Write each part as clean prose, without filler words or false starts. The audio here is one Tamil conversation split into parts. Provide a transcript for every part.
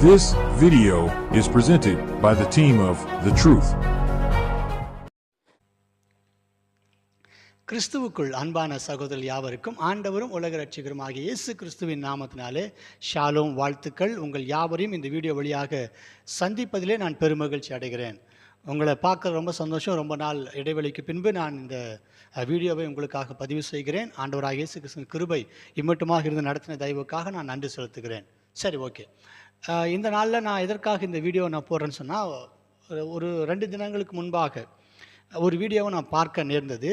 This video is presented by the team of The Truth. கிறிஸ்துவுக்குள் அன்பான சகோதரர் யாவருக்கும் ஆண்டவரும் உலக ரட்சகருமாகிய இயேசு கிறிஸ்துவின் நாமத்தினாலே ஷாலோம் வாழ்த்துக்கள். உங்கள் யாவரையும் இந்த வீடியோ வழியாக சந்திப்பதிலே நான் பெருமகிழ்ச்சி அடைகிறேன். உங்களை பார்க்க ரொம்ப சந்தோஷம். ரொம்ப நாள் இடைவெளிக்கு பின்பு நான் இந்த வீடியோவை உங்களுக்காக பதிவு செய்கிறேன். ஆண்டவராகிய இயேசு கிறிஸ்துவின் கிருபை இம்மட்டுமாக இருந்து நடத்தின தயவுக்காக நான் நன்றி செலுத்துகிறேன். சரி, ஓகே. இந்த நாளில் நான் எதற்காக இந்த வீடியோ நான் போடுறேன்னு சொன்னால், ஒரு 2 தினங்களுக்கு முன்பாக ஒரு வீடியோவை நான் பார்க்க நேர்ந்தது.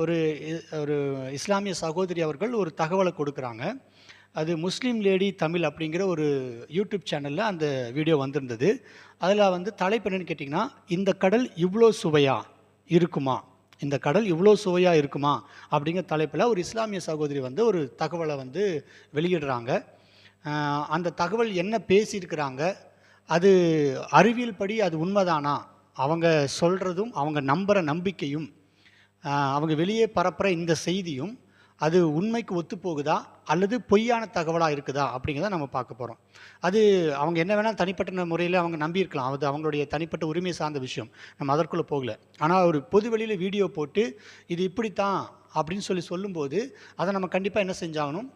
ஒரு இஸ்லாமிய சகோதரி அவர்கள் ஒரு தகவலை கொடுக்குறாங்க. அது முஸ்லீம் லேடி தமிழ் அப்படிங்கிற ஒரு யூடியூப் சேனலில் அந்த வீடியோ வந்திருந்தது. அதில் தலைப்பு என்னென்னு கேட்டிங்கன்னா, இந்த கடல் இவ்வளோ சுவையாக இருக்குமா, இந்த கடல் இவ்வளோ சுவையாக இருக்குமா அப்படிங்கிற தலைப்பில் ஒரு இஸ்லாமிய சகோதரி ஒரு தகவலை வெளியிடுறாங்க. அந்த தகவல் என்ன பேசியிருக்கிறாங்க, அது அறிவியல் படி அது உண்மைதானா, அவங்க சொல்கிறதும் அவங்க நம்புகிற நம்பிக்கையும் அவங்க வெளியே பரப்புகிற இந்த செய்தியும் அது உண்மைக்கு ஒத்துப்போகுதா அல்லது பொய்யான தகவலாக இருக்குதா அப்படிங்கிறத நம்ம பார்க்க போகிறோம். அது அவங்க என்ன வேணால் தனிப்பட்ட முறையில் அவங்க நம்பியிருக்கலாம், அது அவங்களுடைய தனிப்பட்ட உரிமை சார்ந்த விஷயம், நம்ம அதற்குள்ளே போகல. ஆனால் ஒரு பொது வெளியில் வீடியோ போட்டு இது இப்படித்தான் அப்படின்னு சொல்லும்போது அதை நம்ம கண்டிப்பாக என்ன செஞ்சாகணும்,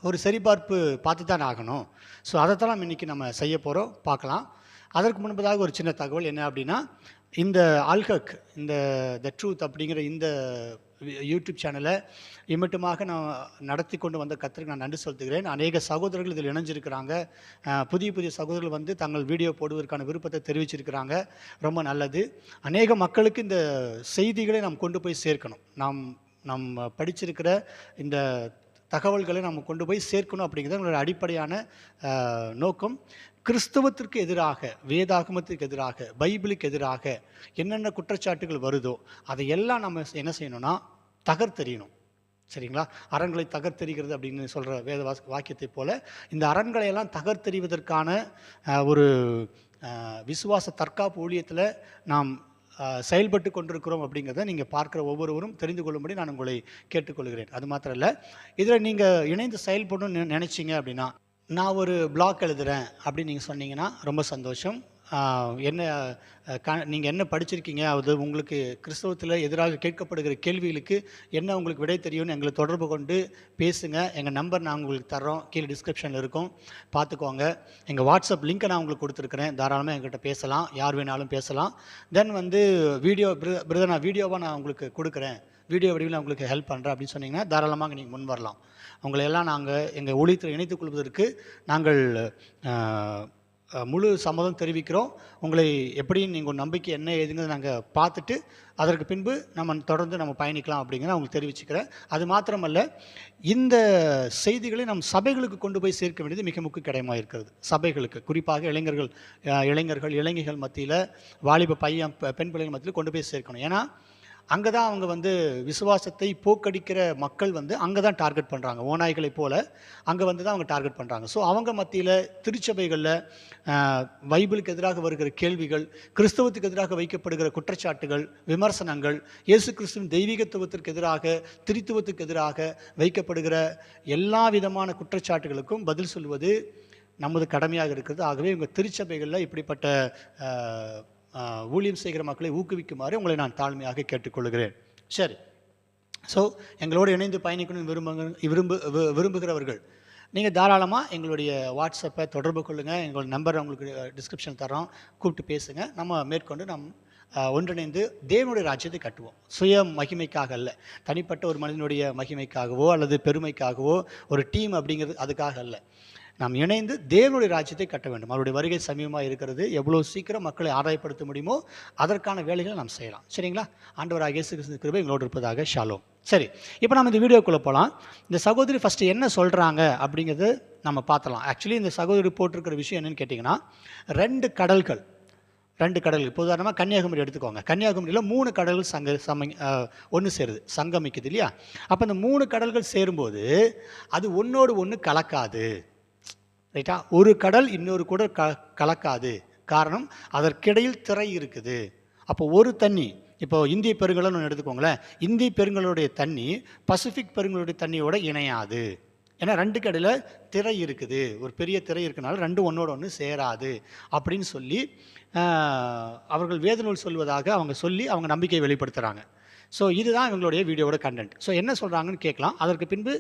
ஒரு சரிபார்ப்பு பார்த்து தான் ஆகணும். ஸோ அதைத்தான் நம்ம இன்றைக்கி நம்ம செய்ய போகிறோம், பார்க்கலாம். அதற்கு முன்பதாக ஒரு சின்ன தகவல் என்ன அப்படின்னா, இந்த அல்ஹக், இந்த த ட்ரூத் அப்படிங்கிற இந்த யூடியூப் சேனலை இம்மட்டுமாக நான் நடத்தி கொண்டு வந்த கர்த்தருக்கு நான் நன்றி செலுத்துகிறேன். அநேக சகோதரர்கள் இதில் இணைஞ்சிருக்கிறாங்க. புதிய சகோதரர்கள் தங்கள் வீடியோ போடுவதற்கான விருப்பத்தை தெரிவிச்சிருக்கிறாங்க. ரொம்ப நல்லது. அநேக மக்களுக்கு இந்த செய்திகளை நாம் கொண்டு போய் சேர்க்கணும். நாம் படிச்சிருக்கிற இந்த தகவல்களை நம்ம கொண்டு போய் சேர்க்கணும் அப்படிங்கிறது எங்களோட அடிப்படையான நோக்கம். கிறிஸ்தவத்திற்கு எதிராக, வேதாகமத்திற்கு எதிராக, பைபிளுக்கு எதிராக என்னென்ன குற்றச்சாட்டுகள் வருதோ அதையெல்லாம் நம்ம என்ன செய்யணும்னா தகர்த்தெறியணும். சரிங்களா? அரண்களை தகர்த்தெறிகிறது அப்படின்னு சொல்கிற வேத வாக்கியத்தை போல் இந்த அரண்களையெல்லாம் தகர்த்தெறிவதற்கான ஒரு விசுவாச தற்காப்பு ஊழியத்தில் நாம் செயல்பட்டு கொண்டிருக்கிறோம் அப்படிங்கிறத நீங்கள் பார்க்குற ஒவ்வொருவரும் தெரிந்து கொள்ளும்படி நான் உங்களை கேட்டுக்கொள்கிறேன். அது மாத்திரம் இல்லை, இதில் நீங்கள் இணைந்து செயல்படணும்னு நினச்சிங்க அப்படின்னா, நான் ஒரு பிளாக் எழுதுகிறேன் அப்படின்னு நீங்கள் சொன்னீங்கன்னா ரொம்ப சந்தோஷம். நீங்கள் என்ன படிச்சிருக்கீங்க, அது உங்களுக்கு கிறிஸ்தவத்தில் எதிராக கேட்கப்படுகிற கேள்விகளுக்கு என்ன உங்களுக்கு விடை தெரியும்னு எங்களை தொடர்பு கொண்டு பேசுங்க. எங்கள் நம்பர் நான் உங்களுக்கு தர்றோம், கீழே டிஸ்கிரிப்ஷனில் இருக்கும், பார்த்துக்கோங்க. எங்கள் வாட்ஸ்அப் லிங்க்கை நான் உங்களுக்கு கொடுத்துருக்குறேன், தாராளமாக எங்கள்கிட்ட பேசலாம், யார் வேணாலும் பேசலாம். தென் வீடியோ பிரதர் நான் வீடியோவாக நான் உங்களுக்கு கொடுக்குறேன், வீடியோ வடிவில் உங்களுக்கு ஹெல்ப் பண்ணுறேன் அப்படின்னு சொன்னீங்கன்னா தாராளமாக நீங்கள் முன் வரலாம். உங்களை எல்லாம் நாங்கள் எங்கள் ஊழியத்தில் இணைத்துக் கொள்வதற்கு நாங்கள் முழு சம்மதம் தெரிவிக்கிறோம். உங்களை எப்படின்னு நீங்கள் ஒரு நம்பிக்கை என்ன ஏதுங்கிறத நாங்கள் பார்த்துட்டு அதற்கு பின்பு நம்ம தொடர்ந்து நம்ம பயணிக்கலாம் அப்படிங்கிறத அவங்களுக்கு தெரிவிச்சுக்கிறேன். அது மாத்திரமல்ல, இந்த செய்திகளை நம் சபைகளுக்கு கொண்டு போய் சேர்க்க வேண்டியது மிக முக்கிய கடமையாக இருக்கிறது. சபைகளுக்கு, குறிப்பாக இளைஞர்கள் இளைஞர்கள் மத்தியில், வாலிப பெண் பிள்ளைகள் மத்தியில் கொண்டு போய் சேர்க்கணும். ஏன்னா அங்கே தான் அவங்க விசுவாசத்தை போக்கடிக்கிற மக்கள் அங்கே தான் டார்கெட் பண்ணுறாங்க. ஓநாய்களை போல் அங்கே தான் அவங்க டார்கெட் பண்ணுறாங்க. ஸோ அவங்க மத்தியில் திருச்சபைகளில் பைபிளுக்கு எதிராக வருகிற கேள்விகள், கிறிஸ்தவத்துக்கு எதிராக வைக்கப்படுகிற குற்றச்சாட்டுகள், விமர்சனங்கள், இயேசு கிறிஸ்துவின் தெய்வீகத்துவத்திற்கு எதிராக, திரித்துவத்துக்கு எதிராக வைக்கப்படுகிற எல்லா விதமான குற்றச்சாட்டுகளுக்கும் பதில் சொல்வது நமது கடமையாக இருக்கிறது. ஆகவே இவங்க திருச்சபைகளில் இப்படிப்பட்ட ஊழியம் செய்கிற மக்களை ஊக்குவிக்குமாறு உங்களை நான் தாழ்மையாக கேட்டுக்கொள்கிறேன். சரி, ஸோ எங்களோடு இணைந்து பயணிக்கணும்னு விரும்புகிறவர்கள் நீங்கள் தாராளமாக எங்களுடைய வாட்ஸ்அப்பை தொடர்பு கொள்ளுங்கள். எங்களோட நம்பரை உங்களுக்கு டிஸ்கிரிப்ஷன் தரோம், கூப்பிட்டு பேசுங்க. நம்ம மேற்கொண்டு ஒன்றிணைந்து தேவனுடைய ராஜ்யத்தை கட்டுவோம். சுய மகிமைக்காக அல்ல, தனிப்பட்ட ஒரு மனிதனுடைய மகிமைக்காகவோ அல்லது பெருமைக்காகவோ, ஒரு டீம் அப்படிங்கிறது அதுக்காக அல்ல. நாம் இணைந்து தேவனுடைய ராஜ்யத்தை கட்ட வேண்டும். அவருடைய வருகை சமீபமாக இருக்கிறது. எவ்வளோ சீக்கிரம் மக்களை ஆதாயப்படுத்த முடியுமோ அதற்கான வேலைகளை நாம் செய்யலாம். சரிங்களா? ஆண்டவராகிய இயேசு கிறிஸ்து கிருபை எங்களோடு இருப்பதாக. ஷாலோம். சரி, இப்போ நம்ம இந்த வீடியோக்குள்ளே போகலாம். இந்த சகோதரி ஃபஸ்ட்டு என்ன சொல்கிறாங்க அப்படிங்கிறது நம்ம பார்த்தலாம். ஆக்சுவலி இந்த சகோதரி போட்டிருக்கிற விஷயம் என்னென்னு கேட்டிங்கன்னா, 2 கடல்கள். இப்போ உதாரணமாக கன்னியாகுமரி எடுத்துக்கோங்க. கன்னியாகுமரியில் 3 கடல்கள் ஒன்று சேருது, சங்கமிக்குது இல்லையா? அப்போ இந்த 3 கடல்கள் சேரும்போது அது ஒன்றோடு ஒன்று கலக்காது. ரைட்டா? ஒரு கடல் இன்னொரு கூட கலக்காது. காரணம், அதற்கிடையில் திரை இருக்குது. அப்போ ஒரு தண்ணி, இப்போ இந்திய பெருங்கடல்னு எடுத்துக்கோங்களேன், இந்திய பெருங்கடலுடைய தண்ணி பசிபிக் பெருங்கடலுடைய தண்ணியோட இணையாது. ஏன்னா ரெண்டுக்கு இடையில திரை இருக்குது, ஒரு பெரிய திரை இருக்கனால ரெண்டும் ஒன்றோட ஒன்று சேராது அப்படின்னு சொல்லி அவர்கள் வேதநூல் சொல்வதாக அவங்க சொல்லி அவங்க நம்பிக்கையை வெளிப்படுத்துகிறாங்க. ஸோ இதுதான் இவங்களுடைய வீடியோவோட கண்டென்ட். ஸோ என்ன சொல்கிறாங்கன்னு கேட்கலாம். அதற்கு பின்பு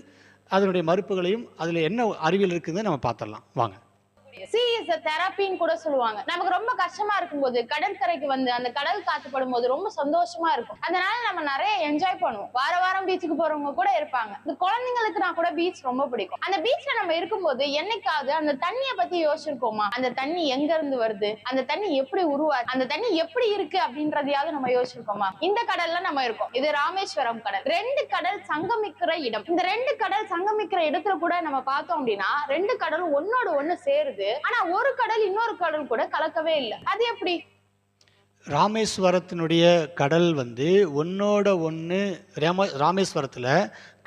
அதனுடைய மறுப்புகளையும் அதில் என்ன அறிவியல் இருக்குதுன்னு நம்ம பார்த்துடலாம் வாங்க. சி இஸ் தெரப்பின்னு கூட சொல்லுவாங்க. நமக்கு ரொம்ப கஷ்டமா இருக்கும்போது கடற்கரைக்கு வந்து அந்த கடல் காத்து படும்போது ரொம்ப சந்தோஷமா இருக்கும். அதனால நம்ம நிறைய என்ஜாய் பண்ணுவோம். வார வாரம் பீச்சுக்கு போறவங்க கூட இருப்பாங்க. இந்த குழந்தைங்களுக்கு நான் கூட பீச் ரொம்ப பிடிக்கும். அந்த பீச்ல நம்ம இருக்கும்போது என்னைக்காவது அந்த தண்ணியை பத்தி யோசிச்சிருக்கோமா? அந்த தண்ணி எங்க இருந்து வருது, அந்த தண்ணி எப்படி உருவாது, அந்த தண்ணி எப்படி இருக்கு அப்படின்றதையாவது நம்ம யோசிச்சிருக்கோமா? இந்த கடல்ல நம்ம இருக்கோம். இது ராமேஸ்வரம் கடல். 2 கடல் சங்கமிக்கிற இடம். இந்த 2 கடல் சங்கமிக்கிற இடத்துல கூட நம்ம பார்த்தோம் அப்படின்னா 2 கடலும் ஒன்னோட ஒண்ணு சேருது. ஆனா ஒரு கடல் இன்னொரு கடல் கூட கலக்கவே இல்லை. அது எப்படி? ராமேஸ்வரத்தினுடைய கடல் வந்து ஒன்னோட ஒன்று, ராமேஸ்வரத்தில்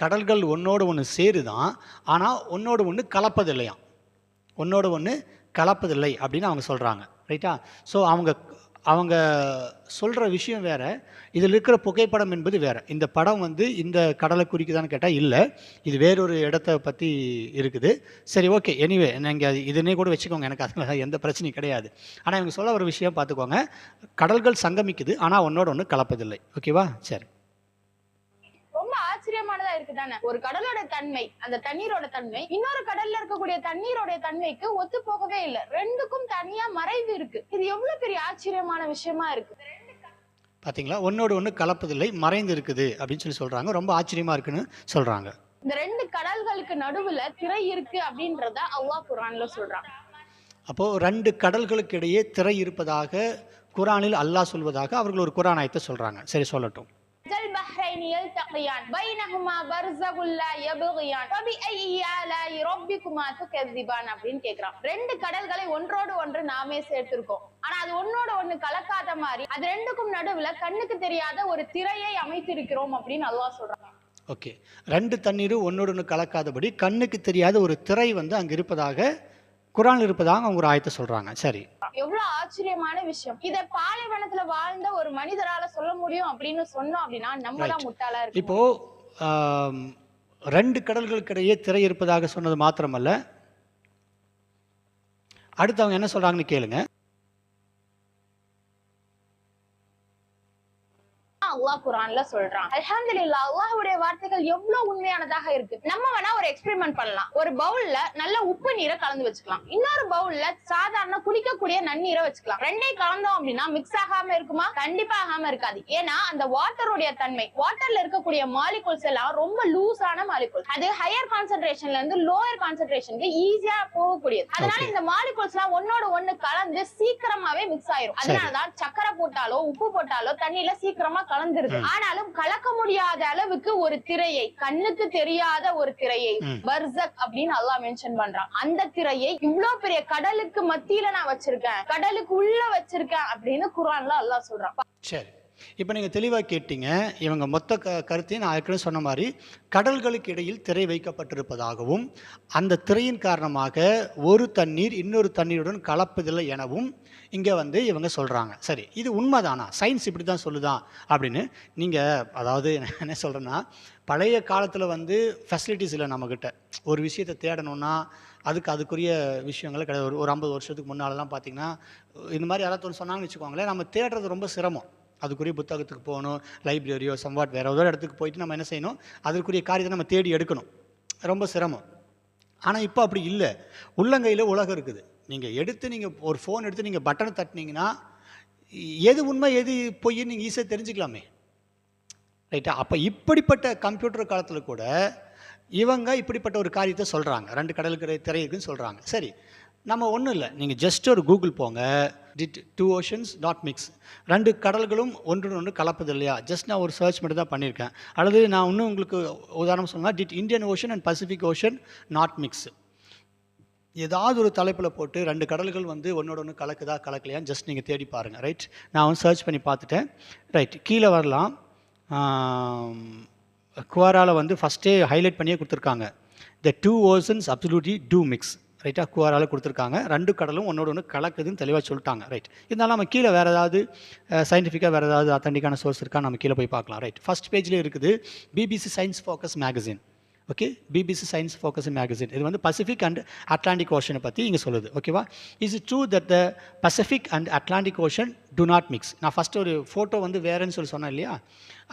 கடல்கள் ஒன்னோட ஒன்று சேருதான், ஆனால் ஒன்னோட ஒன்று கலப்பதில்லையாம். ஒன்னோட ஒன்று கலப்பதில்லை அப்படின்னு அவங்க சொல்கிறாங்க. ரைட்டா? ஸோ அவங்க சொல்கிற விஷயம் வேறு, இதில் இருக்கிற புகைப்படம் என்பது வேறு. இந்த படம் வந்து இந்த கடலை குறிக்குதான்னு கேட்டால் இல்லை, இது வேறொரு இடத்த பற்றி இருக்குது. சரி, ஓகே, எனிவே நீங்கள் இதுனே கூட வச்சுக்கோங்க, எனக்கு அதில் எந்த பிரச்சனையும் கிடையாது. ஆனால் இவங்க சொல்ல ஒரு விஷயம் பார்த்துக்கோங்க, கடல்கள் சங்கமிக்குது ஆனால் ஒன்னோட ஒன்று கலப்பதில்லை. ஓகேவா? சரி, ஆச்சரியமானதா இருக்குதானே? ஒரு கடலோட தன்மை, அந்த தண்ணீரோட தன்மை இன்னொரு கடல்ல இருக்கக்கூடிய தண்ணீரோட தன்மைக்கு ஒத்து போகவே இல்லை. ரெண்டுக்கும் தனியா மறைவு இருக்கு. இது எவ்வளவு பெரிய ஆச்சரியமான விஷயமா இருக்கு. பாத்தீங்களா? ஒன்னோட ஒன்று கலப்பதில்லை, மறைந்து இருக்குது அப்படின்னு சொல்லி சொல்றாங்க. ரொம்ப ஆச்சரியமா இருக்குன்னு சொல்றாங்க. இந்த 2 கடல்களுக்கு நடுவுல திரை இருக்கு அப்படின்றத அல்லாஹ் குர்ஆன்ல சொல்றான். அப்போ 2 கடல்களுக்கு இடையே திரை இருப்பதாக குர்ஆனில் அல்லாஹ் சொல்வதாக அவர்கள் ஒரு குர்ஆன் ஆயத்தை சொல்றாங்க. சரி, சொல்லட்டும். அப்படின்னு கேக்குறான். 2 கடல்களை ஒன்றோடு ஒன்று நாமே சேர்த்திருக்கோம். ஆனா அது ஒன்னோட ஒண்ணு கலக்காத மாதிரி அது ரெண்டுக்கும் நடுவுல கண்ணுக்கு தெரியாத ஒரு திரையை அமைத்திருக்கிறோம் அப்படின்னு அல்லாஹ் சொல்றாங்க. ஓகே, 2 தண்ணீரும் ஒன்னோடு ஒன்று கலக்காதபடி கண்ணுக்கு தெரியாத ஒரு திரை வந்து அங்க இருப்பதாக குர்ஆன்ல இருப்பதாக அவங்க ஒரு ஆயத்தை சொல்றாங்க. சரி, எவ்வளவு ஆச்சரியமான விஷயம். இத பாலைவனத்துல வாழ்ந்த ஒரு மனிதரால சொல்ல முடியும் அப்படின்னு சொன்னோம் அப்படின்னா நம்ம தான் முட்டாளா இருக்கு. இப்போ 2 கடல்களுக்கு இடையே திரை இருப்பதாக சொன்னது மாத்திரமல்ல, அடுத்து அவங்க என்ன சொல்றாங்கன்னு கேளுங்க. அல்லாஹ் குர்ஆன்ல சொல்றான். அல்ஹம்துலில்லாஹ், அல்லாஹ்வுடைய வார்த்தைகள் எவ்வளவு உண்மையானதாக இருக்கு. நம்ம வேணா ஒரு எக்ஸ்பெரிமெண்ட் பண்ணலாம். ஒரு பவுல்ல நல்ல உப்பு நீரை கலந்து வச்சுக்கலாம், இன்னொரு பவுல்ல சாதாரண குடிக்கக்கூடிய நன்னீரை வச்சுக்கலாம். ரெண்டையும் கலந்தோம் அப்படின்னா மிக்ஸ் ஆகாம இருக்குமா? கண்டிப்பா ஆகாம இருக்காது. ஏன்னா அந்த வாட்டருடைய தன்மை, வாட்டர்ல இருக்கக்கூடிய மாலிகூல்ஸ் எல்லாம் ரொம்ப லூஸான மாலிகூல். அது ஹையர் கான்சென்ட்ரேஷன்ல இருந்து லோயர் கான்சென்ட்ரேஷனுக்கு ஈஸியா போகக்கூடியது. அதனால இந்த மாலிகூல்ஸ் எல்லாம் ஒன்னோட ஒண்ணு கலந்து சீக்கிரமாவே மிக்ஸ் ஆயிரும். அதனாலதான் சக்கரை போட்டாலோ உப்பு போட்டாலோ தண்ணியில சீக்கிரமா கலந்துருது. ஆனாலும் கலக்க முடியாத அளவுக்கு ஒரு திரையை, கண்ணுக்கு தெரியாத ஒரு திரையை பர்சக் அப்படின்னு அல்லாஹ் மென்ஷன் பண்றான். அந்த திரையை இவ்வளவு பெரிய கடலுக்கு மத்தியில நான் வச்சிருக்கேன், கடலுக்கு உள்ள வச்சிருக்கேன் அப்படின்னு குர்ஆன்ல அல்லாஹ் சொல்றான். சரி, இப்போ நீங்கள் தெளிவாக கேட்டீங்க. இவங்க மொத்த கருத்தையும் நான் ஏற்கனவே சொன்ன மாதிரி கடல்களுக்கு இடையில் திரை வைக்கப்பட்டிருப்பதாகவும் அந்த திரையின் காரணமாக ஒரு தண்ணீர் இன்னொரு தண்ணீருடன் கலப்பதில்லை எனவும் இங்கே வந்து இவங்க சொல்கிறாங்க. சரி, இது உண்மைதானா? சயின்ஸ் இப்படி தான் சொல்லுதான் அப்படின்னு நீங்கள், அதாவது என்ன சொல்கிறேன்னா, பழைய காலத்தில் வந்து ஃபெசிலிட்டிஸ் இல்லை நம்மக்கிட்ட. ஒரு விஷயத்தை தேடணும்னா அதுக்குரிய விஷயங்கள் கிடையாது. ஒரு 50 வருஷத்துக்கு முன்னாலெல்லாம் பார்த்தீங்கன்னா இந்த மாதிரி யாராவது ஒன்று சொன்னாங்கன்னு வச்சுக்கோங்களேன், நம்ம தேடுறது ரொம்ப சிரமம். அதுக்குரிய புத்தகத்துக்கு போகணும், லைப்ரரியோ சம்வாட் வேறு ஏதோ இடத்துக்கு போயிட்டு நம்ம என்ன செய்யணும், அதற்குரிய காரியத்தை நம்ம தேடி எடுக்கணும், ரொம்ப சிரமம். ஆனால் இப்போ அப்படி இல்லை, உள்ளங்கையில் உலகம் இருக்குது. நீங்கள் எடுத்து நீங்கள் ஒரு ஃபோன் எடுத்து நீங்கள் பட்டனை தட்டினீங்கன்னா எது உண்மை எது பொய்ன்னு நீங்கள் ஈஸியாக தெரிஞ்சுக்கலாமே, ரைட்டா? அப்போ இப்படிப்பட்ட கம்ப்யூட்டர் காலத்தில் கூட இவங்க இப்படிப்பட்ட ஒரு காரியத்தை சொல்கிறாங்க, 2 கடலுக்கு திரை இருக்குன்னு சொல்கிறாங்க. சரி, நம்ம ஒன்றும் இல்லை, நீங்கள் ஜஸ்ட் ஒரு கூகுள் போங்க, டிட் 2 oceans not mix, 2 கடல்களும் ஒன்று கலப்பது இல்லையா, ஜஸ்ட் நான் ஒரு சர்ச் மட்டும் தான் பண்ணியிருக்கேன். அல்லது நான் இன்னும் உங்களுக்கு உதாரணம் சொன்னால் did Indian ocean and Pacific ocean not mix, ஏதாவது ஒரு தலைப்பில் போட்டு 2 கடல்கள் வந்து ஒன்று கலக்குதா கலக்கலையான்னு ஜஸ்ட் நீங்கள் தேடி பாருங்கள். ரைட், நான் வந்து சர்ச் பண்ணி பார்த்துட்டேன். ரைட், கீழே வரலாம். குவாராவில் வந்து ஃபஸ்ட்டே ஹைலைட் பண்ணியே கொடுத்துருக்காங்க, த 2 oceans absolutely do mix. ரைட்டாக குவாரால் கொடுத்துருக்காங்க, 2 கடலும் ஒன்று கலக்குதுன்னு தெளிவாக சொல்லிட்டாங்க. ரைட், இருந்தாலும் நம்ம கீழே வேறு ஏதாவது சயின்டிஃபிக்காக வேறு ஏதாவது அத்தன்டிக்கான சோர்ஸ் இருக்கா நம்ம கீழே போய் பார்க்கலாம். ரைட், ஃபஸ்ட் பேஜ்லேயே இருக்குது BBC science focus magazine. Okay, BBC science focus magazine. இது வந்து பசிபிக் அண்ட் அட்லாண்டிக் ஓஷனை பற்றி இங்கே சொல்லுது. ஓகேவா? Is it true that the Pacific and Atlantic ocean to not mix? நான் ஃபஸ்ட்டு ஒரு ஃபோட்டோ வந்து வேறேன்னு சொன்னேன் இல்லையா?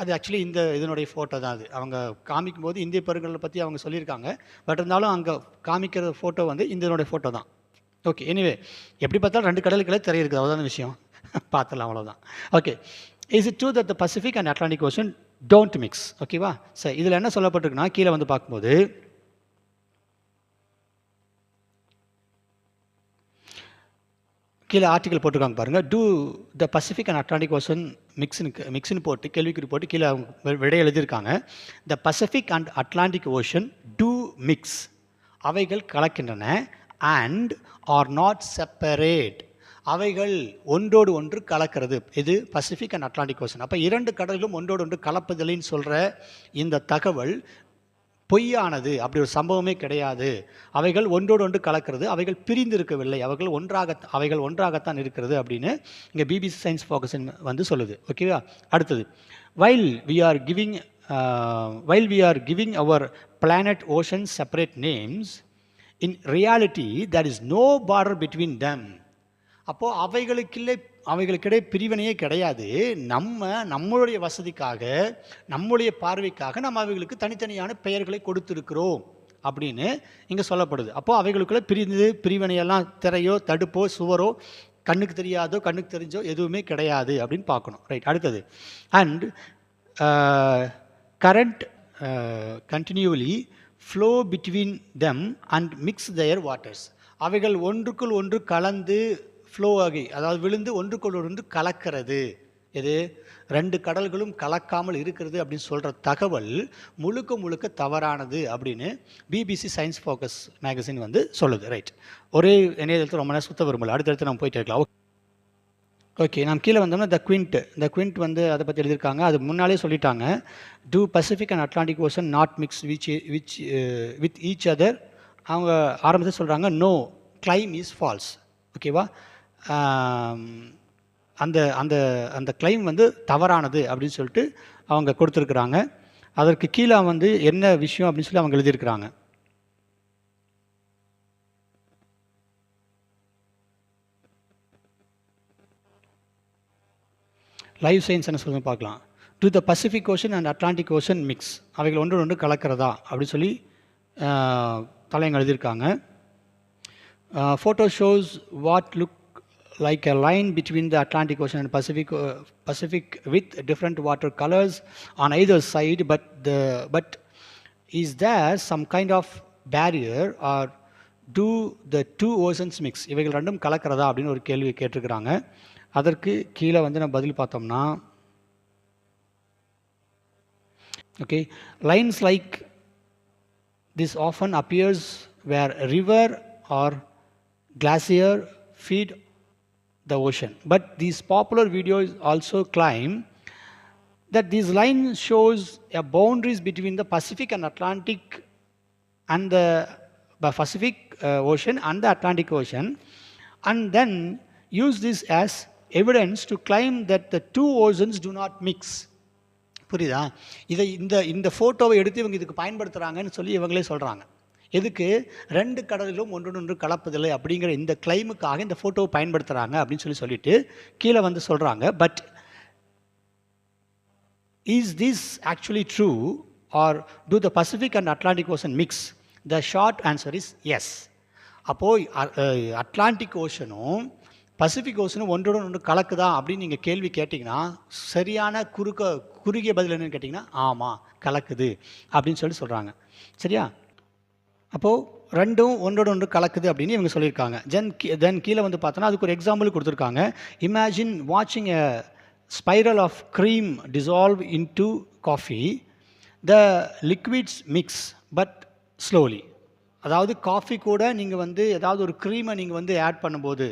அது ஆக்சுவலி இதனுடைய ஃபோட்டோ தான். அது அவங்க காமிக்கும் போது இந்திய பெருங்கடலை பற்றி அவங்க சொல்லியிருக்காங்க. பட் இருந்தாலும் அங்கே காமிக்கிற ஃபோட்டோ வந்து இதனுடைய ஃபோட்டோ தான். ஓகே, எனிவே எப்படி பார்த்தாலும் 2 கடலுக்குள்ளே திரை இருக்குது, அவ்வளோதான விஷயம். பார்த்துலாம், அவ்வளோதான். Okay, is it true that the Pacific and Atlantic ocean don't mix? ஓகேவா? சரி, இதில் என்ன சொல்லப்பட்டிருக்குன்னா, கீழே வந்து பார்க்கும்போது கீழே ஆர்டிக்கல் போட்டிருக்காங்க பாருங்கள். Do the Pacific and Atlantic Ocean மிக்ஸ்னு போட்டு கேள்விக்குறி போட்டு கீழே அவங்க விடை எழுதியிருக்காங்க. The Pacific and Atlantic Ocean do mix, அவைகள் கலக்கின்றன. அண்ட் ஆர் நாட் செப்பரேட், அவைகள் ஒன்றோடு ஒன்று கலக்கிறது. இது பசிபிக் அண்ட் அட்லாண்டிக் ஓஷன். அப்போ 2 கடல்களும் ஒன்றோடு ஒன்று கலப்பதில்லைன்னு சொல்கிற இந்த தகவல் பொய்யானது. அப்படி ஒரு சம்பவமே கிடையாது. அவைகள் ஒன்றோடு ஒன்று கலக்கிறது, அவைகள் பிரிந்து இருக்கவில்லை, அவைகள் ஒன்றாகத்தான் இருக்கிறது அப்படின்னு இங்கே பிபிசி சயின்ஸ் ஃபோக்கஸ் வந்து சொல்லுது. ஓகேவா? அடுத்தது, while we are giving our planet ocean separate names, in reality there is no border between them. அப்போது அவைகளுக்கிடையே பிரிவினையே கிடையாது. நம்மளுடைய வசதிக்காக, நம்முடைய பார்வைக்காக நம்ம அவைகளுக்கு தனித்தனியான பெயர்களை கொடுத்துருக்கிறோம் அப்படின்னு இங்கே சொல்லப்படுது. அப்போது அவைகளுக்குள்ளே பிரிவினையெல்லாம் திரையோ தடுப்போ சுவரோ கண்ணுக்கு தெரியாதோ கண்ணுக்கு தெரிஞ்சோ எதுவுமே கிடையாது அப்படின்னு பார்க்கணும். ரைட், அடுத்தது, and current continuously flow between them and mix their waters. அவைகள் ஒன்றுக்குள் ஒன்று கலந்து ஃப்ளோ ஆகி, அதாவது விழுந்து ஒன்றுக்குள் ஒன்று கலக்கிறது. இது 2 கடல்களும் கலக்காமல் இருக்கிறது அப்படின்னு சொல்கிற தகவல் முழுக்க தவறானது அப்படின்னு பிபிசி சயின்ஸ் ஃபோக்கஸ் மேகசின் வந்து சொல்லுது. ரைட், ஒரே இணையதளத்தில் ரொம்ப நேரம் சுத்த விரும்பல, அடுத்தடுத்து நம்ம போயிட்டே இருக்கலாம். ஓகே, நாம் கீழே வந்தோம்னா த குவிண்ட் வந்து அதை பற்றி எழுதியிருக்காங்க. அது முன்னாலே சொல்லிட்டாங்க. Two Pacific and Atlantic ocean not mix with each other. அவங்க ஆரம்பத்தில் சொல்கிறாங்க நோ கிளைம் இஸ் ஃபால்ஸ். ஓகேவா? அந்த அந்த அந்த கிளைம் வந்து தவறானது அப்படின்னு சொல்லிட்டு அவங்க கொடுத்துருக்குறாங்க. அதற்கு கீழே வந்து என்ன விஷயம் அப்படின்னு சொல்லி அவங்க எழுதியிருக்கிறாங்க. லைவ் சயின்ஸ் என்ன சொல்லுங்க பார்க்கலாம். To the Pacific ocean and Atlantic ocean mix, அவைகள் ஒன்று கலக்கிறதா அப்படின்னு சொல்லி தலையங்க எழுதியிருக்காங்க. Photo shows what look like a line between the Atlantic Ocean and Pacific with different water colors on either side, but is there some kind of barrier or do the two oceans mix? இவைகள் ரெண்டும் கலக்கிறதா அப்படின்னு ஒரு கேள்வி கேட்டிருக்கிறாங்க. அதற்கு கீழே வந்து நம்ம பதில் பார்த்தோம்னா, okay, lines like this often appears where a river or glacier feed the ocean, but these popular videos also claim that these lines shows a boundaries between the Pacific and Atlantic and the Pacific Ocean and the Atlantic Ocean, and then use this as evidence to claim that the two oceans do not mix. புரியுதா? இதை இந்த ஃபோட்டோவை எடுத்து இவங்க இதுக்கு பயன்படுத்துகிறாங்கன்னு சொல்லி இவங்களே சொல்கிறாங்க. எதுக்கு? ரெண்டு கடலிலும் ஒன்று கலப்பதில்லை அப்படிங்கிற இந்த கிளைமுக்காக இந்த ஃபோட்டோவை பயன்படுத்துகிறாங்க அப்படின்னு சொல்லிட்டு கீழே வந்து சொல்கிறாங்க. But is this actually true or do the Pacific and Atlantic ocean mix? The short answer is yes. அப்போது அட்லாண்டிக் ஓஷனும் பசிபிக் ஓஷனும் ஒன்று கலக்குதா அப்படின்னு நீங்கள் கேள்வி கேட்டிங்கன்னா சரியான குறுகிய பதில் என்னன்னு கேட்டிங்கன்னா ஆமாம் கலக்குது அப்படின்னு சொல்கிறாங்க. சரியா? அப்போது ரெண்டும் ஒன்று கலக்குது அப்படின்னு இவங்க சொல்லியிருக்காங்க. தென் கீழே வந்து பார்த்தோன்னா அதுக்கு ஒரு எக்ஸாம்பிள் கொடுத்துருக்காங்க. இமேஜின் வாட்சிங் a spiral of cream dissolve into coffee. The liquids mix but slowly. அதாவது காஃபி கூட நீங்கள் வந்து ஏதாவது ஒரு க்ரீமை நீங்கள் வந்து ஆட் பண்ணும்போது,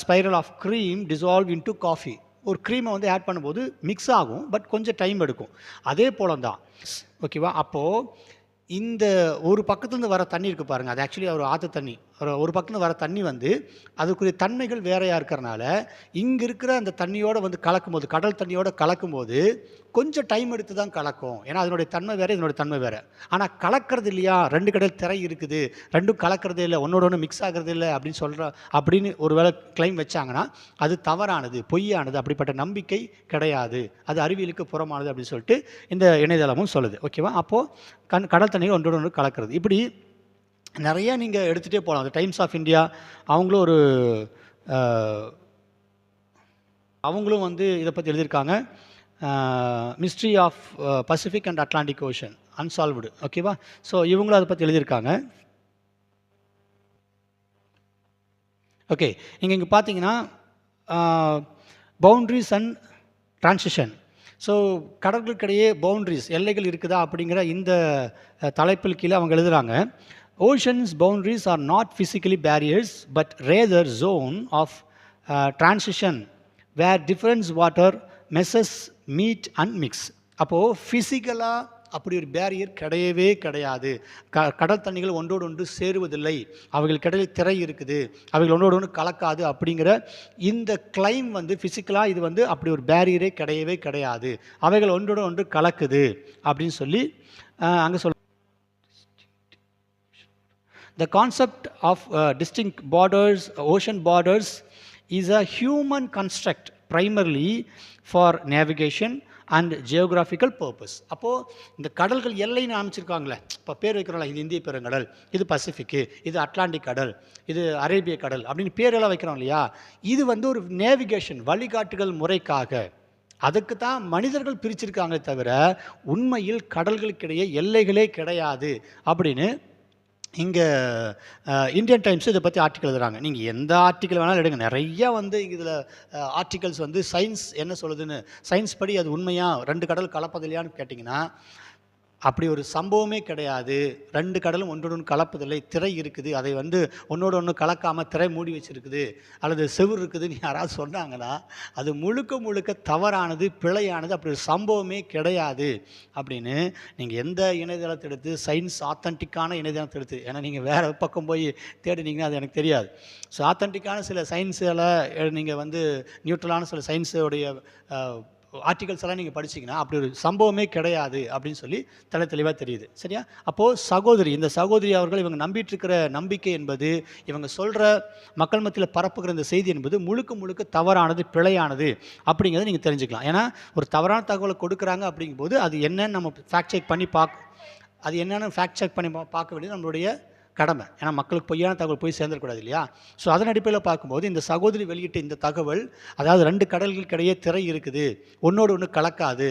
spiral of cream dissolve into coffee, ஒரு க்ரீமை வந்து ஆட் பண்ணும்போது மிக்ஸ் ஆகும், பட் கொஞ்சம் டைம் எடுக்கும். அதே போல தான். ஓகேவா? அப்போது இந்த ஒரு பக்கத்துலேருந்து வர தண்ணி இருக்குது பாருங்கள், அது ஆக்சுவலி ஒரு ஆற்று தண்ணி. ஒரு பக்கம் வர தண்ணி வந்து அதுக்குரிய தன்மைகள் வேறையாக இருக்கிறனால இங்கே இருக்கிற அந்த தண்ணியோடு வந்து கலக்கும்போது, கடல் தண்ணியோடு கலக்கும்போது கொஞ்சம் டைம் எடுத்து தான் கலக்கும். ஏன்னா அதனுடைய தன்மை வேறு, இதனுடைய தன்மை வேறு. ஆனால் கலக்கிறது இல்லையா, 2 கடல் திரை இருக்குது, ரெண்டும் கலக்கிறதே இல்லை, ஒன்றோட ஒன்று மிக்ஸ் ஆகிறது இல்லை அப்படின்னு ஒரு வேளை கிளைம் வச்சாங்கன்னா அது தவறானது, பொய்யானது, அப்படிப்பட்ட நம்பிக்கை கிடையாது, அது அறிவியலுக்கு புறமானது அப்படின்னு சொல்லிட்டு இந்த இணையதளமும் சொல்லுது. ஓகேவா? அப்போது கடல் தண்ணிகள் ஒன்றோட ஒன்று கலக்கிறது. இப்படி நிறையா நீங்கள் எடுத்துகிட்டே போகலாம். அந்த டைம்ஸ் ஆஃப் இந்தியா அவங்களும் வந்து இதை பற்றி எழுதியிருக்காங்க. Mystery of Pacific and Atlantic Ocean unsolved. ஓகேவா? ஸோ இவங்களும் அதை பற்றி எழுதியிருக்காங்க. ஓகே, நீங்கள் இங்கே பார்த்தீங்கன்னா பவுண்ட்ரிஸ் அண்ட் டிரான்சிஷன். ஸோ கடல்களுக்கிடையே பவுண்ட்ரிஸ், எல்லைகள் இருக்குதா அப்படிங்கிற இந்த தலைப்பில் கீழே அவங்க எழுதுகிறாங்க. Oceans boundaries are not physically barriers but rather zone of transition where different water messes meet and mix. அப்போது ஃபிசிக்கலாக அப்படி ஒரு பேரியர் கிடையவே கிடையாது. கடல் தண்ணிகள் ஒன்றோடு ஒன்று சேருவதில்லை, அவைகள் கடலில் திரை இருக்குது, அவைகள் ஒன்றோடு ஒன்று கலக்காது அப்படிங்கிற இந்த கிளைம் வந்து ஃபிசிக்கலாக இது வந்து அப்படி ஒரு பேரியரே கிடையவே கிடையாது, அவைகள் ஒன்றோடு ஒன்று கலக்குது அப்படின்னு சொல்லி அங்கே சொல்ல. The concept of distinct borders, ocean borders, is a human construct primarily for navigation and geographical purpose. அப்போது இந்த கடல்கள் எல்லைன்னு அமைச்சிருக்காங்களே, இப்போ பேர் வைக்கிறோம்ல, இது இந்திய பெருங்கடல், இது பசிபிக்கு, இது அட்லாண்டிக் கடல், இது அரேபிய கடல் அப்படின்னு பேரெல்லாம் வைக்கிறோம் இல்லையா, இது வந்து ஒரு நேவிகேஷன் வழிகாட்டுதல் முறைக்காக, அதுக்கு தான் மனிதர்கள் பிரிச்சிருக்காங்களே தவிர உண்மையில் கடல்களுக்கிடையே எல்லைகளே கிடையாது அப்படின்னு இங்கே இந்தியன் டைம்ஸ் இதை பற்றி ஆர்டிக்கல் எழுதுகிறாங்க. நீங்கள் எந்த ஆர்டிக்கல் வேணாலும் எடுங்க, நிறையா வந்து இதில் ஆர்டிகல்ஸ் வந்து சயின்ஸ் என்ன சொல்லுதுன்னு, சயின்ஸ் படி அது உண்மையாக 2 கடல் கலப்பதில்லையான்னு கேட்டிங்கன்னா அப்படி ஒரு சம்பவமே கிடையாது. 2 கடலும் ஒன்றோடு ஒன்று கலப்பதில்லை, திரை இருக்குது, அதை வந்து ஒன்றோடு ஒன்று கலக்காமல் திரை மூடி வச்சுருக்குது அல்லது செவுறு இருக்குதுன்னு யாராவது சொன்னாங்கன்னா அது முழுக்க முழுக்க தவறானது, பிழையானது, அப்படி ஒரு சம்பவமே கிடையாது அப்படின்னு நீங்கள் எந்த இணையதளத்தை எடுத்து, சயின்ஸ் ஆத்தன்டிக்கான இணையதளத்தை எடுத்து, ஏன்னா நீங்கள் வேறு பக்கம் போய் தேடினீங்கன்னா அது எனக்கு தெரியாது. ஸோ ஆத்தன்டிக்கான சில சயின்ஸில் நீங்கள் வந்து நியூட்ரலான சில சயின்ஸோடைய ஆர்டிகல்ஸ் எல்லாம் நீங்கள் படிச்சிங்கன்னா அப்படி ஒரு சம்பவமே கிடையாது அப்படின்னு சொல்லி தெளிவாக தெரியுது. சரியா? அப்போது இந்த சகோதரி அவர்கள் இவங்க நம்பிட்டு இருக்கிற நம்பிக்கை என்பது, இவங்க சொல்கிற மக்கள் மத்தியில் பரப்புகிற இந்த செய்தி என்பது முழுக்க முழுக்க தவறானது, பிழையானது அப்படிங்கிறத நீங்கள் தெரிஞ்சுக்கலாம். ஏன்னா ஒரு தவறான தகவலை கொடுக்குறாங்க அப்படிங்கும்போது அது என்னன்னு நம்ம ஃபேக்ட் செக் பண்ணி பார்க்க வேண்டியது நம்மளுடைய கடமை. ஏன்னா மக்களுக்கு பொய்யான தகவல் போய் சேர்ந்துடக்கூடாது இல்லையா? ஸோ அதன் அடிப்படையில் பார்க்கும்போது இந்த சகோதரி வெளியிட்ட இந்த தகவல், அதாவது 2 கடல்களுக்கிடையே திரை இருக்குது, ஒன்றோடு ஒன்று கலக்காது,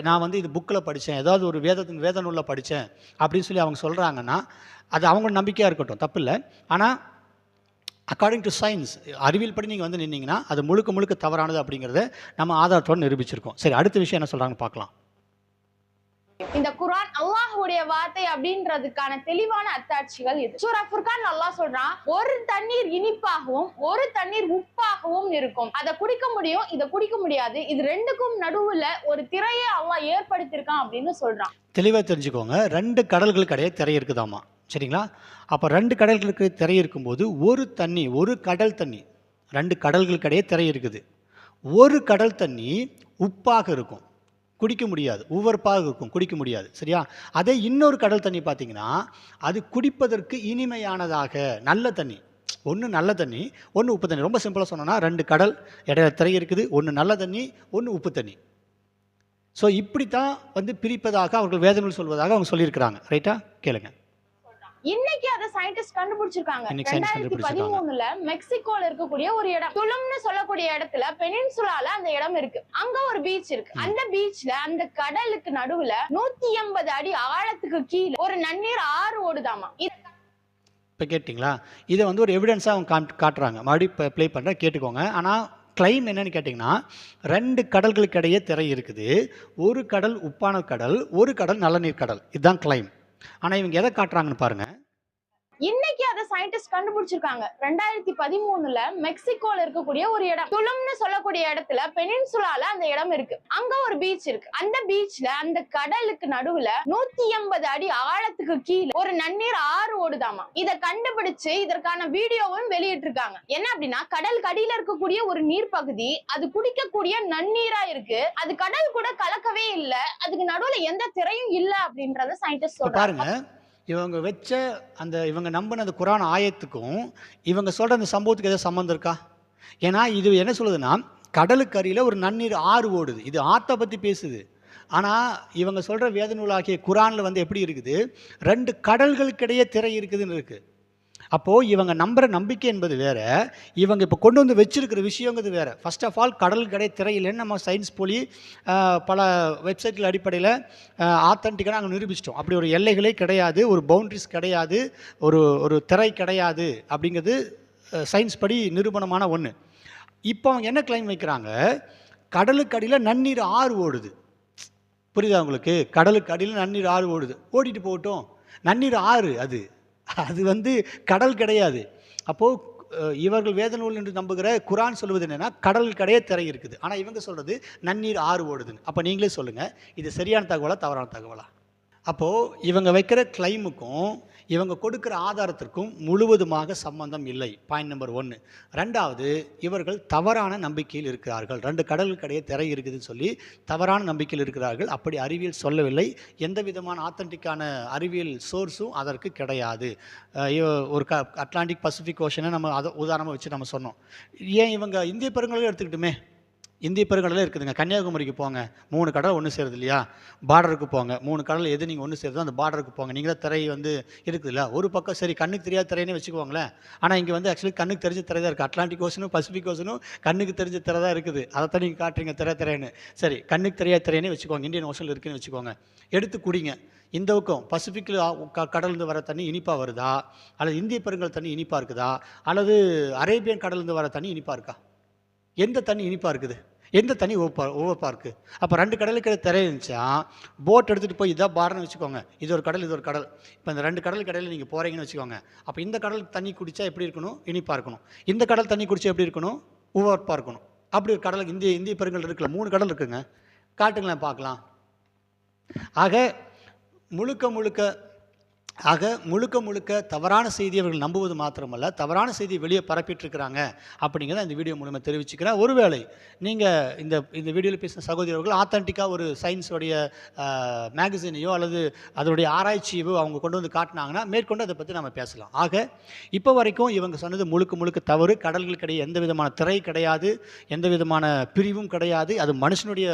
நான் வந்து இது புக்கில் படித்தேன், ஏதாவது ஒரு வேத நூலில் படித்தேன் அப்படின்னு சொல்லி அவங்க சொல்கிறாங்கன்னா அது அவங்க நம்பிக்கையாக இருக்கட்டும், தப்பு இல்லை. ஆனால் அக்கார்டிங் டு சயின்ஸ், அறிவியல் படி நீங்கள் வந்து நின்னீங்கன்னா அது முழுக்க முழுக்க தவறானது அப்படிங்கிறத நம்ம ஆதாரத்தோடு நிரூபிச்சிருக்கோம். சரி, அடுத்த விஷயம் என்ன சொல்கிறாங்கன்னு பார்க்கலாம். இந்த குர்ஆன் அல்லாஹ்வுடைய வார்த்தை அப்படின்றதுக்கான தெளிவான அத்தாட்சிகள் இது. சூரா ஃபுர்கான் அல்லாஹ் சொல்றான், ஒரு தண்ணீர் இனிப்பாகவும் ஒரு தண்ணீர் உப்பாகவும் இருக்கும், அதை குடிக்க முடியும், இதை குடிக்க முடியாது, இது 2க்கும் நடுவுல ஒரு திரையை அல்லாஹ் ஏற்படுத்தியிருக்கான் அப்படின்னு சொல்றான். தெளிவாக தெரிஞ்சுக்கோங்க, 2 கடல்களுக்கு இடையே திரை இருக்குதாமா. சரிங்களா? அப்போ 2 கடல்களுக்கு திரை இருக்கும்போது ஒரு கடல் தண்ணி, 2 கடல்களுக்கு இடையே திரை இருக்குது, ஒரு கடல் தண்ணி உப்பாக இருக்கும், குடிக்க முடியாது, உவர்ப்பாக இருக்கும், குடிக்க முடியாது. சரியா? அதே இன்னொரு கடல் தண்ணி பார்த்தீங்கன்னா அது குடிப்பதற்கு இனிமையானதாக, நல்ல தண்ணி, ஒன்று நல்ல தண்ணி, ஒன்று உப்பு தண்ணி. ரொம்ப சிம்பிளாக சொன்னோன்னா 2 கடல் இடையில திரை இருக்குது, ஒன்று நல்ல தண்ணி, ஒன்று உப்பு தண்ணி. ஸோ இப்படி தான் வந்து பிரிப்பதாக அவர்கள் வேதங்கள் சொல்வதாக அவங்க சொல்லியிருக்கிறாங்க. ரைட்டா? கேளுங்க. இன்னைக்கு அதை சயின்டிஸ்ட் கண்டுபிடிச்சிருக்காங்க. 2013ல மெக்சிகோல இருக்கக்கூடிய ஒரு இடம், துலும்னு சொல்லக்கூடிய இடத்துல பெனின்சுலால அந்த இடம் இருக்கு. அங்க ஒரு பீச் இருக்கு. அந்த பீச்ல அந்த கடலுக்கு நடுவுல 180 அடி ஆழத்துக்கு கீழே ஒரு நன்னீர் ஆறு ஓடுதாமா. இப்போ கேட்டிங்களா? இதை வந்து ஒரு எவிடன்ஸாக அவங்க காட்டுறாங்க. மறுபடியும் ப்ளே பண்ணுற கேட்டுக்கோங்க. ஆனால் கிளைம் என்னன்னு கேட்டிங்கன்னா 2 கடல்களுக்கு இடையே திரை இருக்குது, ஒரு கடல் உப்பான கடல், ஒரு கடல் நல்ல நீர் கடல், இதுதான் கிளைம். ஆனால் இவங்க எதை காட்டுறாங்கன்னு பாருங்க. இன்னைக்கு அதை சயின்டிஸ்ட் கண்டுபிடிச்சிருக்காங்க. 2013 மெக்சிகோல இருக்கக்கூடிய ஒரு இடம், துலும்னு சொல்லக்கூடிய இடத்துல பெனின்சுலால அந்த இடம் இருக்கு. அங்க ஒரு பீச் இருக்கு. அந்த பீச்ல அந்த கடலுக்கு நடுவுல 180 அடி ஆழத்துக்கு கீழே ஒரு நன்னீர் ஆறு ஓடுதாமா. இத கண்டுபிடிச்சு இதற்கான வீடியோவும் வெளியிட்டு இருக்காங்க. என்ன அப்படின்னா, கடல் கடியில இருக்கக்கூடிய ஒரு நீர் பகுதி அது குடிக்கக்கூடிய நன்னீரா இருக்கு. அது கடல் கூட கலக்கவே இல்ல, அதுக்கு நடுவுல எந்த திரையும் இல்ல அப்படின்றத சயின்டிஸ்ட் சொல்றாங்க. இவங்க வச்ச அந்த இவங்க நம்பின அந்த குரான் ஆயத்துக்கும் இவங்க சொல்ற அந்த சம்பவத்துக்கு ஏதாவது சம்மந்தம் இருக்கா? ஏன்னா இது என்ன சொல்லுதுன்னா, கடலுக்கு அருகில ஒரு நன்னீர் ஆறு ஓடுது. இது ஆற்றை பற்றி பேசுது. ஆனால் இவங்க சொல்கிற வேத நூலாகிய குரானில் வந்து எப்படி இருக்குது, 2 கடல்களுக்கிடையே திரை இருக்குதுன்னு இருக்குது. அப்போது இவங்க நம்புகிற நம்பிக்கை என்பது வேறு, இவங்க இப்போ கொண்டு வந்து வச்சிருக்கிற விஷயங்கிறது வேறு. ஃபர்ஸ்ட் ஆஃப் ஆல் கடலுக்கிடையே திரை இல்லைன்னு நம்ம சயின்ஸ் போலி பல வெப்சைட்டில் அடிப்படையில் ஆத்தன்டிக்காக நாங்கள் நிரூபிச்சிட்டோம். அப்படி ஒரு எல்லைகளே கிடையாது, ஒரு பவுண்ட்ரிஸ் கிடையாது, ஒரு திரை கிடையாது அப்படிங்கிறது சயின்ஸ் படி நிரூபணமான ஒன்று. இப்போ அவங்க என்ன கிளைம் வைக்கிறாங்க, கடலுக்கு அடியில் நன்னீர் ஆறு ஓடுது. புரியுதா உங்களுக்கு? கடலுக்கு அடியில் நன்னீர் ஆறு ஓடுது, ஓடிட்டு போகட்டும். நன்னீர் ஆறு அது வந்து கடல் கிடையாது. அப்போது இவர்கள் வேத நூல் என்று நம்புகிற குரான் சொல்வது என்னென்னா, கடலுக்கு இடையே திரை இருக்குது. ஆனால் இவங்க சொல்கிறது நன்னீர் ஆறு ஓடுதுன்னு. அப்போ நீங்களே சொல்லுங்கள், இது சரியான தகவலா தவறான தகவலா? அப்போது இவங்க வைக்கிற கிளைமுக்கும் இவங்க கொடுக்குற ஆதாரத்திற்கும் முழுவதுமாக சம்பந்தம் இல்லை. Point number 1. 2வது, இவர்கள் தவறான நம்பிக்கையில் இருக்கிறார்கள். 2 கடலுக்கு இடையே திரை இருக்குதுன்னு சொல்லி தவறான நம்பிக்கையில் இருக்கிறார்கள். அப்படி அறிவியல் சொல்லவில்லை. எந்த விதமான ஆத்தன்டிக்கான அறிவியல் சோர்ஸும் அதற்கு கிடையாது. ஒரு அட்லாண்டிக் பசிபிக் ஓஷனை நம்ம அதை உதாரணமாக வச்சு நம்ம சொன்னோம். ஏன் இவங்க இந்திய பெருங்கடலை எடுத்துக்கிட்டுமே, இந்திய பெருங்கடலே இருக்குதுங்க. கன்னியாகுமரிக்கு போங்க, 3 கடல் ஒன்று சேருது இல்லையா? பார்டருக்கு போங்க, 3 கடல் எது நீங்கள் ஒன்று சேருதோ அந்த பார்டருக்கு போங்க. நீங்கள் தான் திரை வந்து இருக்குது இல்லை, ஒரு பக்கம் சரி கண்ணுக்கு தெரியாத திரைன்னு வச்சுக்குவாங்களேன். ஆனால் இங்கே வந்து ஆக்சுவலி கண்ணுக்கு தெரிஞ்ச திரை தான் இருக்குது. அட்லாண்டிக் ஓஷனும் பசிபிக் ஓஷனும் கண்ணுக்கு தெரிஞ்ச திரை தான் இருக்குது. அதை தான் நீங்கள் காட்டுறீங்க திரைன்னு. சரி, கண்ணுக்கு தெரியாத திரைன்னு வச்சுக்கோங்க, இந்தியன் ஓஷனில் இருக்குதுன்னு வச்சுக்கோங்க. எடுத்து குடிங்க. இந்த பக்கம் பசிபிக்கில் கடல்ந்து வர தண்ணி இனிப்பாக வருதா, அல்லது இந்திய பெருங்கல் தண்ணி இனிப்பாக இருக்குதா, அல்லது அரேபியன் கடல்ந்து வர தண்ணி இனிப்பாக இருக்கா? எந்த தண்ணி இனிப்பாக இருக்குது, எந்த தண்ணி உவப்பாக இருக்குது? அப்போ 2 கடலுக்கு திரை இருந்துச்சா, போட் எடுத்துகிட்டு போய் இதான் பார்டர்னு வச்சுக்கோங்க, இது ஒரு கடல் இது ஒரு கடல். இப்போ இந்த 2 கடலுக்கு இடையில நீங்கள் போகிறீங்கன்னு வச்சுக்கோங்க. அப்போ இந்த கடல் தண்ணி குடித்தா எப்படி இருக்கணும்? இனிப்பாக இருக்கணும். இந்த கடல் தண்ணி குடித்தா எப்படி இருக்கணும்? உவப்பாக இருக்கணும். அப்படி ஒரு கடல் இந்திய பெருங்கல் இருக்குல்ல, 3 கடல் இருக்குங்க, காட்டுங்களேன் பார்க்கலாம். ஆக முழுக்க தவறான செய்தியை அவர்கள் நம்புவது மாத்திரமல்ல, தவறான செய்தியை வெளியே பரப்பிட்டுருக்கிறாங்க அப்படிங்கிறத இந்த வீடியோ மூலமாக தெரிவிச்சுக்கிறேன். ஒருவேளை நீங்கள் இந்த வீடியோவில் பேசின சகோதரர்கள் ஆத்தன்டிக்காக ஒரு சயின்ஸோடைய மேகசினையோ அல்லது அதனுடைய ஆராய்ச்சியோ அவங்க கொண்டு வந்து காட்டினாங்கன்னா மேற்கொண்டு அதை பற்றி நம்ம பேசலாம். ஆக இப்போ வரைக்கும் இவங்க சொன்னது முழுக்க தவறு. கடல்கள் கிடையாது, எந்த விதமான திரை கிடையாது, எந்த விதமான பிரிவும் கிடையாது. அது மனுஷனுடைய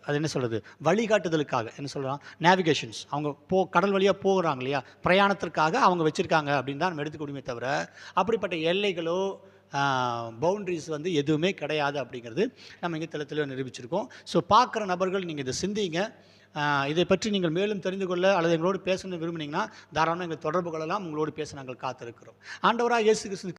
அது என்ன சொல்கிறது, வழிகாட்டுதலுக்காக, என்ன சொல்கிறான், நேவிகேஷன்ஸ், அவங்க கடல் வழியாக போகிறாங்க இல்லையா, பிரயாணத்திற்காக அவங்க வச்சுருக்காங்க அப்படின்னு தான் நம்ம எடுத்துக்கொடுமே தவிர அப்படிப்பட்ட எல்லைகளோ பவுண்ட்ரிஸ் வந்து எதுவுமே கிடையாது அப்படிங்கிறது நம்ம இங்கே தெளிவாக நிரூபிச்சிருக்கோம். ஸோ பார்க்குற நபர்கள் நீங்கள் இதை சிந்திங்க. இதை பற்றி நீங்கள் மேலும் தெரிந்து கொள்ள அல்லது எங்களோடு பேசணும்னு விரும்புனீங்கன்னா தாராளமாக எங்கள் தொடர்பு கொள்ளலாம். உங்களோடு பேச நாங்கள் காத்திருக்கிறோம். ஆண்டவராக இயேசு கிறிஸ்து